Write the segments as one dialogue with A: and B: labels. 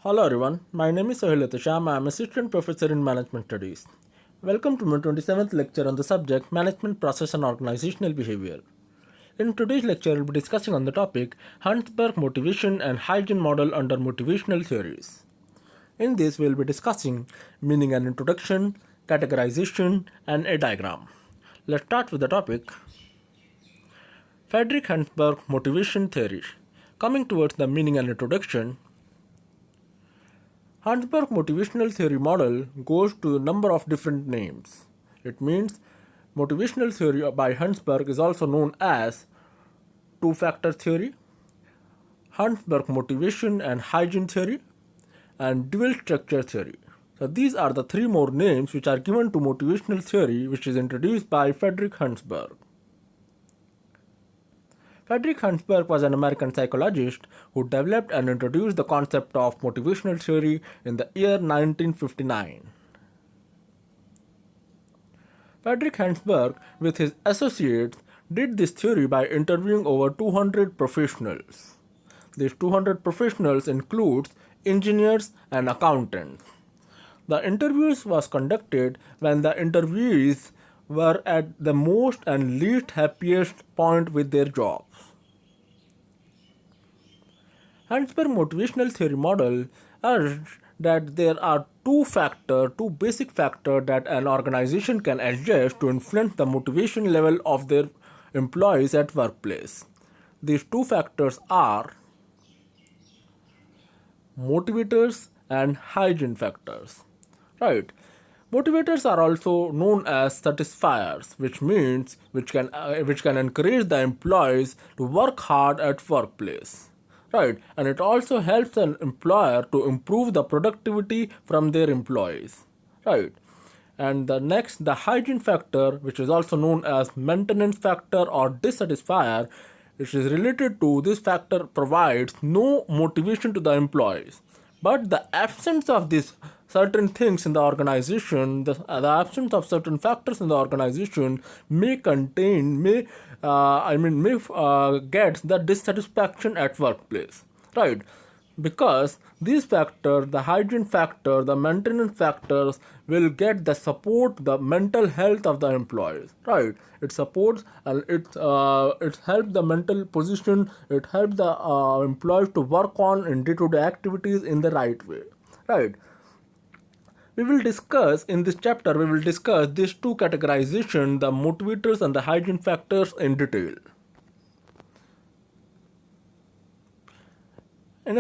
A: Hello everyone, my name is Suhail Ahtesham. I am Assistant Professor in Management Studies. Welcome to my 27th lecture on the subject Management Process and Organizational Behavior. In today's lecture, we will be discussing on the topic Herzberg Motivation and Hygiene Model under Motivational Theories. In this, we will be discussing meaning and introduction, categorization, and a diagram. Let's start with the topic Friedrich Herzberg Motivation Theory. Coming towards the meaning and introduction, Herzberg motivational theory model goes to a number of different names. It means motivational theory by Herzberg is also known as two-factor theory, Herzberg motivation and hygiene theory, and dual structure theory. So these are the three more names which are given to motivational theory, which is introduced by Friedrich Herzberg. Friedrich Herzberg was an American psychologist who developed and introduced the concept of motivational theory in the year 1959. Friedrich Herzberg, with his associates, did this theory by interviewing over 200 professionals. These 200 professionals include engineers and accountants. The interviews was conducted when the interviewees were at the most and least happiest point with their jobs. Herzberg motivational theory model urged that there are two basic factors that an organization can adjust to influence the motivation level of their employees at workplace. These two factors are motivators and hygiene factors. Right. Motivators are also known as satisfiers, which can encourage the employees to work hard at workplace. Right, and it also helps an employer to improve the productivity from their employees. Right, and the hygiene factor, which is also known as maintenance factor or dissatisfier, which is related to this factor, provides no motivation to the employees. But the absence of these certain things in the organization, the absence of certain factors in the organization may get the dissatisfaction at workplace, right? Because these factors, the hygiene factor, the maintenance factors, will get the support, the mental health of the employees, right? It supports and it helps the mental position. It helps the employees to work on in day-to-day activities in the right way, right? We will discuss in this chapter. We will discuss these two categorization, the motivators and the hygiene factors, in detail. In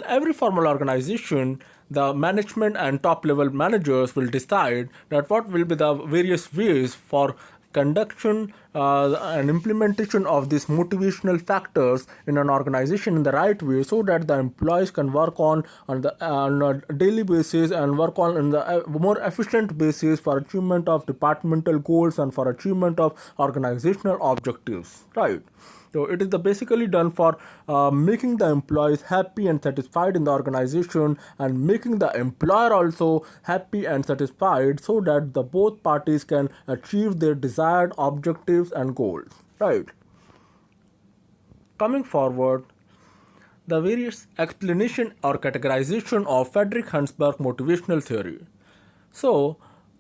A: every formal organization, the management and top level managers will decide that what will be the various ways for conduction and implementation of these motivational factors in an organization in the right way, so that the employees can work on a daily basis and work on in the more efficient basis for achievement of departmental goals and for achievement of organizational objectives, right? So it is basically done for making the employees happy and satisfied in the organization, and making the employer also happy and satisfied, so that the both parties can achieve their desired objectives and goals. Right. Coming forward, the various explanation or categorization of Friedrich Herzberg motivational theory. So,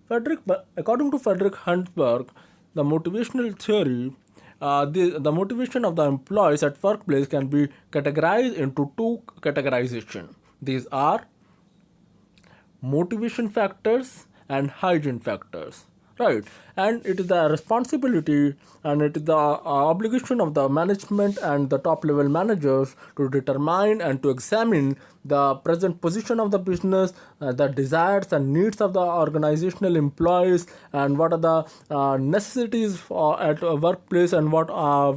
A: according to Friedrich Herzberg, the motivational theory, the motivation of the employees at workplace can be categorized into two categorization. These are motivation factors and hygiene factors, right? And it is the responsibility and it is the obligation of the management and the top level managers to determine and to examine the present position of the business, the desires and needs of the organizational employees, and what are the necessities at a workplace, and what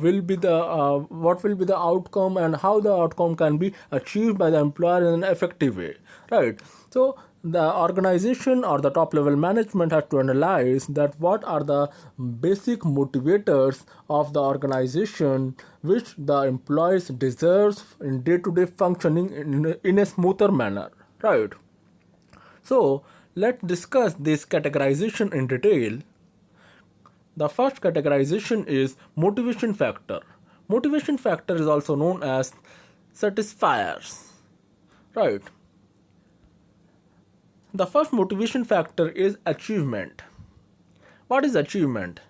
A: will be the outcome, and how the outcome can be achieved by the employer in an effective way, right? So the organization or the top level management has to analyze that what are the basic motivators of the organization which the employees deserves in day-to-day functioning in a smoother manner, right? So let's discuss this categorization in detail. The first categorization is motivation factor. Motivation factor is also known as satisfiers, right? The first motivation factor is achievement. What is achievement?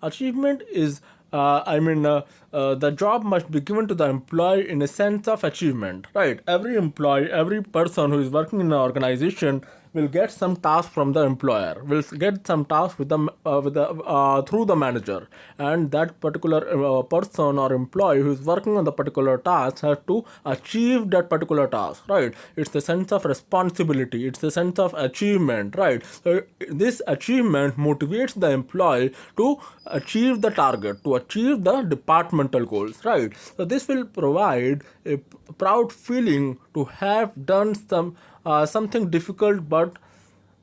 A: Achievement is, the job must be given to the employee in a sense of achievement, right? Every employee, every person who is working in an organization will get some task from the employer, will get some task through the manager, and that particular person or employee who is working on the particular task has to achieve that particular task, right? It's the sense of responsibility, it's the sense of achievement, right? So this achievement motivates the employee to achieve the target, to achieve the departmental goals, right? So this will provide a proud feeling to have done something difficult but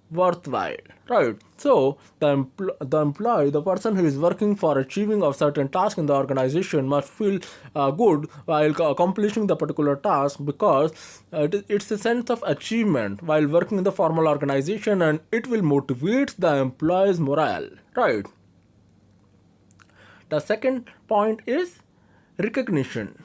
A: worthwhile, right? So the employee, the person who is working for achieving of certain task in the organization, must feel good while accomplishing the particular task, because it's a sense of achievement while working in the formal organization, and it will motivate the employee's morale, right? The second point is recognition.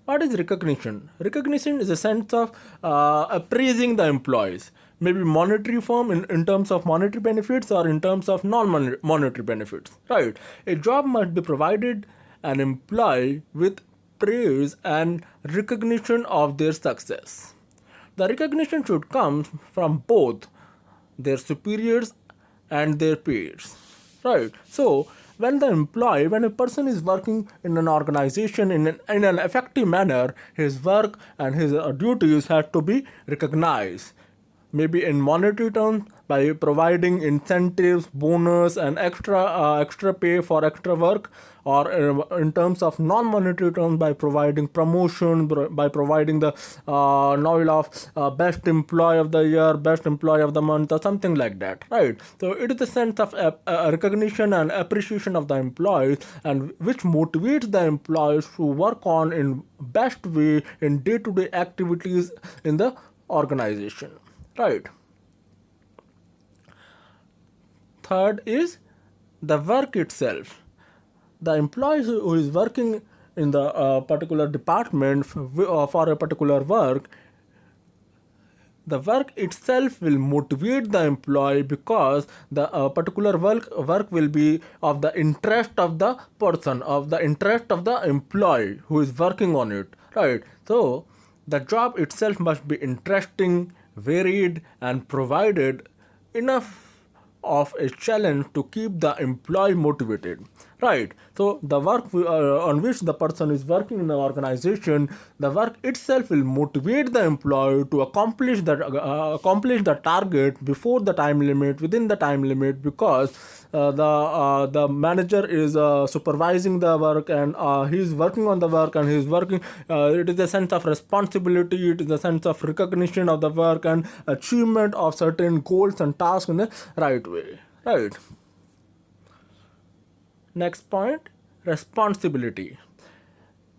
A: What is recognition? Recognition is a sense of appraising the employees, maybe monetary form in terms of monetary benefits or in terms of non-monetary benefits, right? A job must be provided an employee with praise and recognition of their success. The recognition should come from both their superiors and their peers, right? So when a person is working in an organization in an effective manner, his work and his duties have to be recognized, maybe in monetary terms by providing incentives, bonus, and extra pay for extra work, or in terms of non-monetary terms by providing promotion, by providing the novel of best employee of the year, best employee of the month, or something like that, right? So it is a sense of recognition and appreciation of the employees, and which motivates the employees to work on in best way in day-to-day activities in the organization, right? Third is the work itself. The employee who is working in the particular department for a particular work, the work itself will motivate the employee, because the particular work will be of the interest of the person, of the interest of the employee who is working on it, right? So the job itself must be interesting, varied, and provided enough of a challenge to keep the employee motivated, right? So the work on which the person is working in the organization, the work itself will motivate the employee to accomplish the target before the time limit, within the time limit, because the manager is supervising the work, and he is working on the work, and he is working. It is a sense of responsibility, it is a sense of recognition of the work and achievement of certain goals and tasks in the right way, right? Next point, responsibility.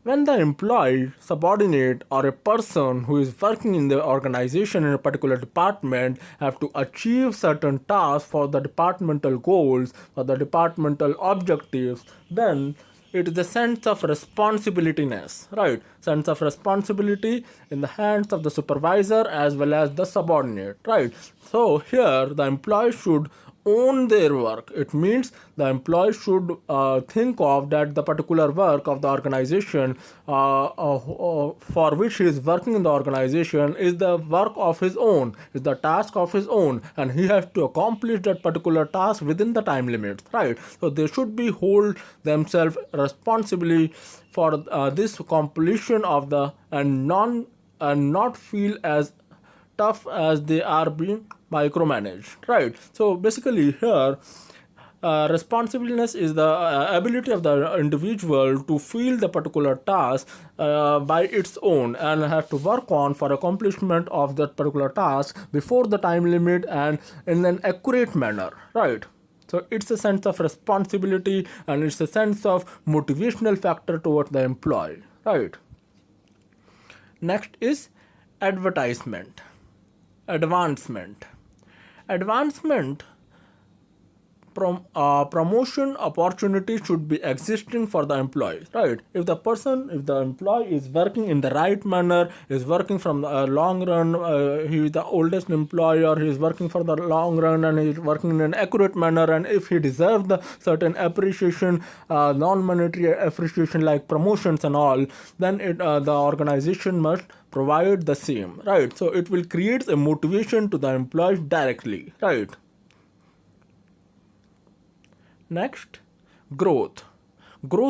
A: When the employee, subordinate, or a person who is working in the organization in a particular department have to achieve certain tasks for the departmental goals, for the departmental objectives, then it is a sense of responsibilityness, right? Sense of responsibility in the hands of the supervisor as well as the subordinate, right? So here the employee should own their work. It means the employee should think of that the particular work of the organization for which he is working in the organization is the work of his own, is the task of his own, and he has to accomplish that particular task within the time limits, right? So they should be hold themselves responsibly for this completion of the and not feel as tough as they are being micromanaged, right? So basically here responsiveness is the ability of the individual to feel the particular task by its own, and have to work on for accomplishment of that particular task before the time limit and in an accurate manner, right? So it's a sense of responsibility, and it's a sense of motivational factor towards the employee, right? Next is advancement. Advancement promotion opportunity should be existing for the employees, right? If the employee is working in the right manner, is working from the long run, he is the oldest employee, or he is working for the long run, and he is working in an accurate manner, and if he deserves the certain appreciation, non-monetary appreciation like promotions and all, then the organization must provide the same, right? So it will create a motivation to the employees directly, right? Next, growth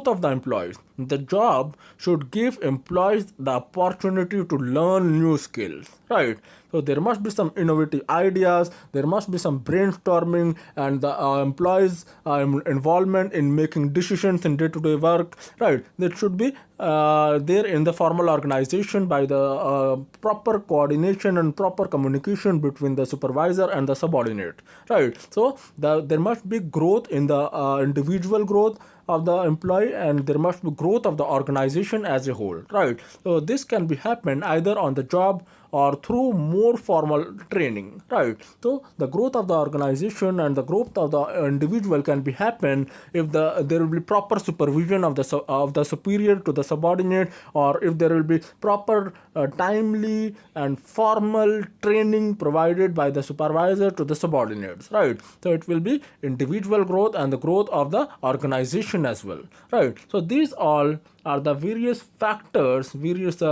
A: of the employees. The job should give employees the opportunity to learn new skills, right? So there must be some innovative ideas, there must be some brainstorming, and the employees involvement in making decisions in day-to-day work, right? That should be there in the formal organization by the proper coordination and proper communication between the supervisor and the subordinate, right? So there must be growth in the individual growth of the employee, and there must be growth of the organization as a whole, right? So this can be happen either on the job or through more formal training, right? So the growth of the organization and the growth of the individual can be happen if there will be proper supervision of the superior to the subordinate, or if there will be proper timely and formal training provided by the supervisor to the subordinates, right? So it will be individual growth and the growth of the organization as well, right? So these all are the various factors, various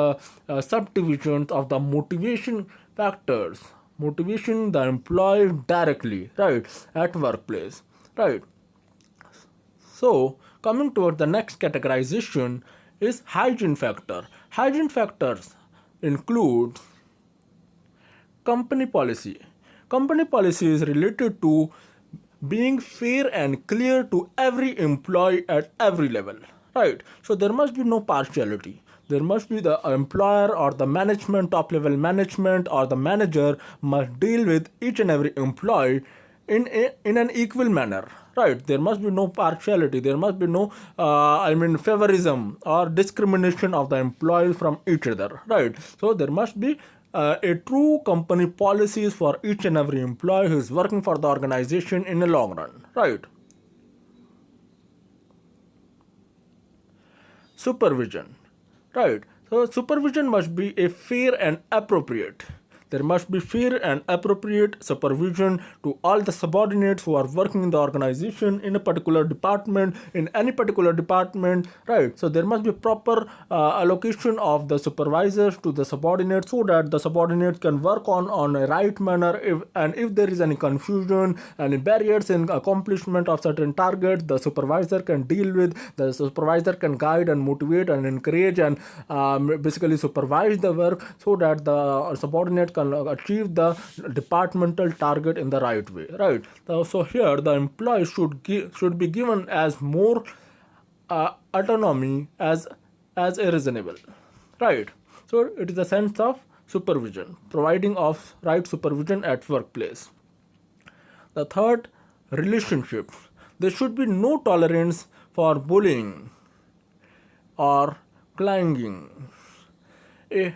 A: subdivisions of the motivation factors, motivation the employee directly, right, at workplace, right? So coming towards the next categorization is hygiene factor. Hygiene factors include company policy. Company policy is related to being fair and clear to every employee at every level, right? So there must be no partiality. There must be the employer or the management, top level management or the manager must deal with each and every employee in an equal manner, right? There must be no partiality. There must be no favorism or discrimination of the employees from each other, right? So there must be a true company policies for each and every employee who is working for the organization in the long run, right? Supervision, right? So supervision must be a fair and appropriate. There must be fair and appropriate supervision to all the subordinates who are working in the organization in a particular department, in any particular department, right? So there must be proper allocation of the supervisors to the subordinates so that the subordinates can work on a right manner. If there is any confusion, any barriers in accomplishment of certain targets, the supervisor can deal with. The supervisor can guide and motivate and encourage and basically supervise the work so that the subordinate can achieve the departmental target in the right way, right? So here the employee should be given as more autonomy as a reasonable, right? So it is a sense of supervision, providing of right supervision at workplace. The third, relationships. There should be no tolerance for bullying or clanging. A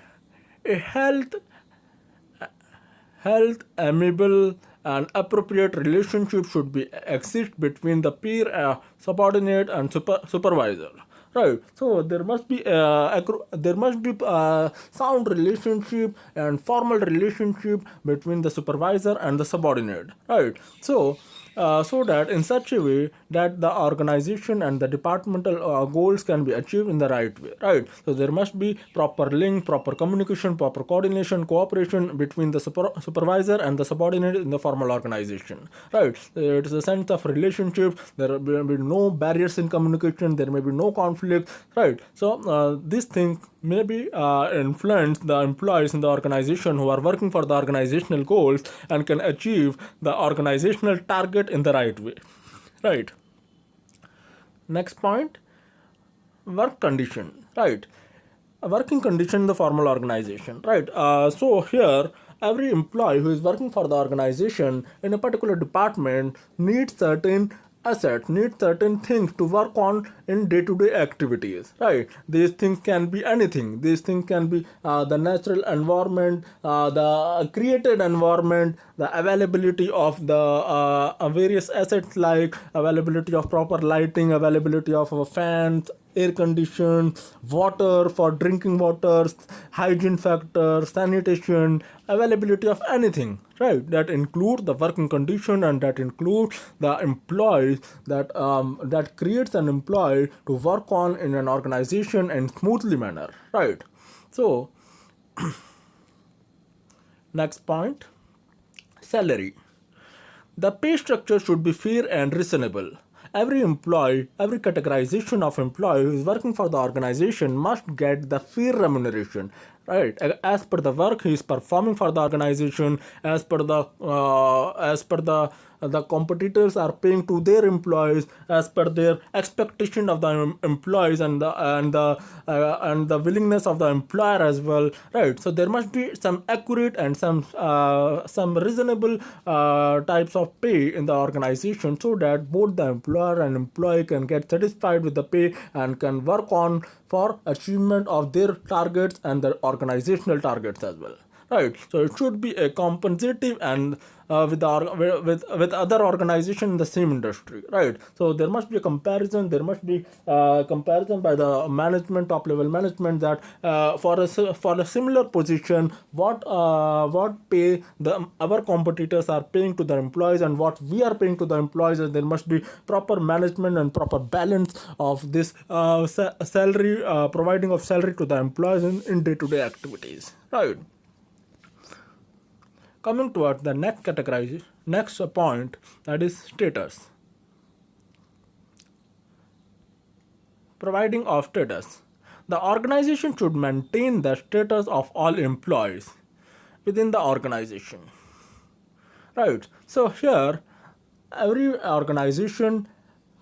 A: health, amiable, and appropriate relationship should be exist between the peer, subordinate, and supervisor. Right. So there must be sound relationship and formal relationship between the supervisor and the subordinate. Right. So that in such a way that the organization and the departmental goals can be achieved in the right way, right? So there must be proper link, proper communication, proper coordination, cooperation between the supervisor and the subordinate in the formal organization, right? It is a sense of relationship. There will be no barriers in communication. There may be no conflict, right? So this thing may be influence the employees in the organization who are working for the organizational goals and can achieve the organizational target in the right way, right? Next point, work condition, right? A working condition in the formal organization, right? So here every employee who is working for the organization in a particular department needs certain assets need certain things to work on in day-to-day activities, right? These things can be anything. These things can be the natural environment, the created environment, the availability of the various assets like availability of proper lighting, availability of fans, air condition, water for drinking water, hygiene factor, sanitation, availability of anything, right? That includes the working condition, and that includes the employees that creates an employee to work on in an organization in smoothly manner, right? So next point, salary. The pay structure should be fair and reasonable. Every employee, every categorization of employee who is working for the organization must get the fair remuneration, right? As per the work he is performing for the organization, as per the competitors are paying to their employees as per their expectation of the employees and the willingness of the employer as well, right? So there must be some accurate and some reasonable types of pay in the organization, so that both the employer and employee can get satisfied with the pay and can work on for achievement of their targets and their organizational targets as well, right? So it should be a compensative and with other organization in the same industry, right? So there must be a comparison. There must be comparison by the management, top level management, that for a similar position, what pay our competitors are paying to their employees and what we are paying to the employees, and there must be proper management and proper balance of this salary, providing of salary to the employees in day-to-day activities, right? Coming towards the next point, that is status. Providing of status. The organization should maintain the status of all employees within the organization, right? So here, every organization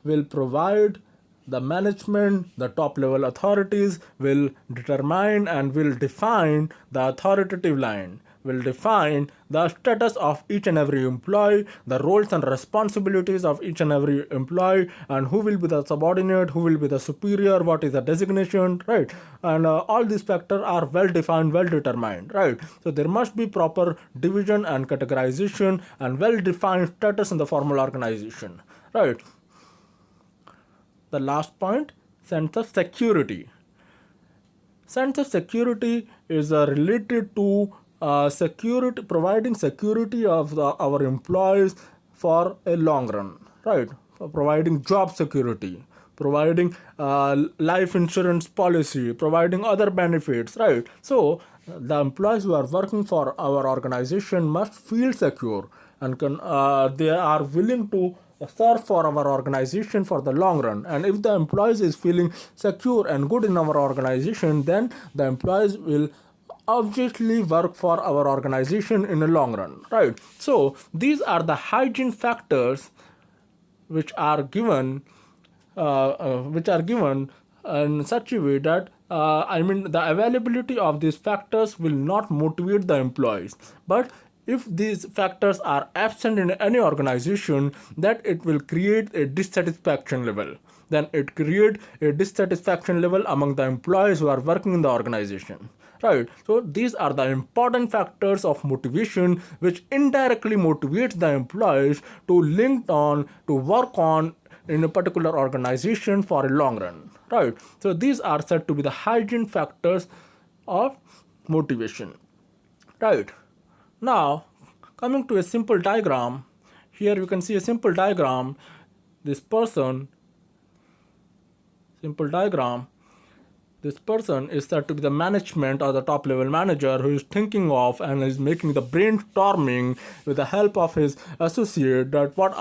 A: will provide the management, the top level authorities will determine and will define the authoritative line, will define the status of each and every employee, the roles and responsibilities of each and every employee, and who will be the subordinate, who will be the superior, what is the designation, right? And all these factors are well defined, well determined, right? So there must be proper division and categorization and well defined status in the formal organization, right? The last point, sense of security. Sense of security is related to security, providing security of our employees for a long run, right? Providing job security, providing life insurance policy, providing other benefits, right? So the employees who are working for our organization must feel secure and they are willing to serve for our organization for the long run. And if the employees is feeling secure and good in our organization, then the employees will obviously work for our organization in the long run, right? So these are the hygiene factors which are given in such a way that the availability of these factors will not motivate the employees, but if these factors are absent in any organization, that it will create a dissatisfaction level. Then it creates a dissatisfaction level among the employees who are working in the organization, right? So these are the important factors of motivation which indirectly motivates the employees to link on, to work on in a particular organization for a long run, right? So these are said to be the hygiene factors of motivation, right? Now, coming to a simple diagram, here you can see a simple diagram. This person is said to be the management or the top level manager who is thinking of and is making the brainstorming with the help of his associate that what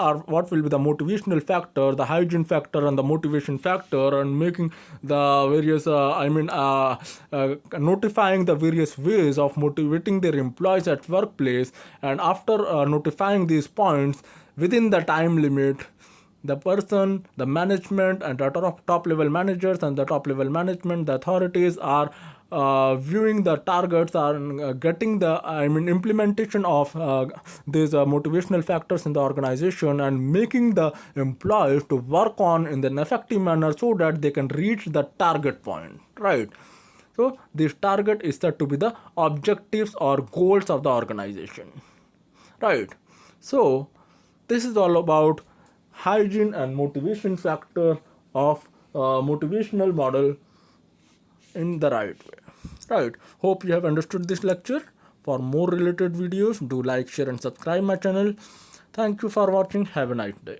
A: will be the motivational factor, the hygiene factor and the motivation factor, and making the various notifying the various ways of motivating their employees at workplace. And after notifying these points within the time limit, the person, the management, and the top level managers and the top level management, the authorities are viewing the targets and getting the implementation of these motivational factors in the organization and making the employees to work on in an effective manner so that they can reach the target point, right? So this target is said to be the objectives or goals of the organization, right? So this is all about hygiene and motivation factor of motivational model in the right way, right? Hope you have understood this lecture. For more related videos, do like, share and subscribe my channel. Thank you for watching. Have a nice day.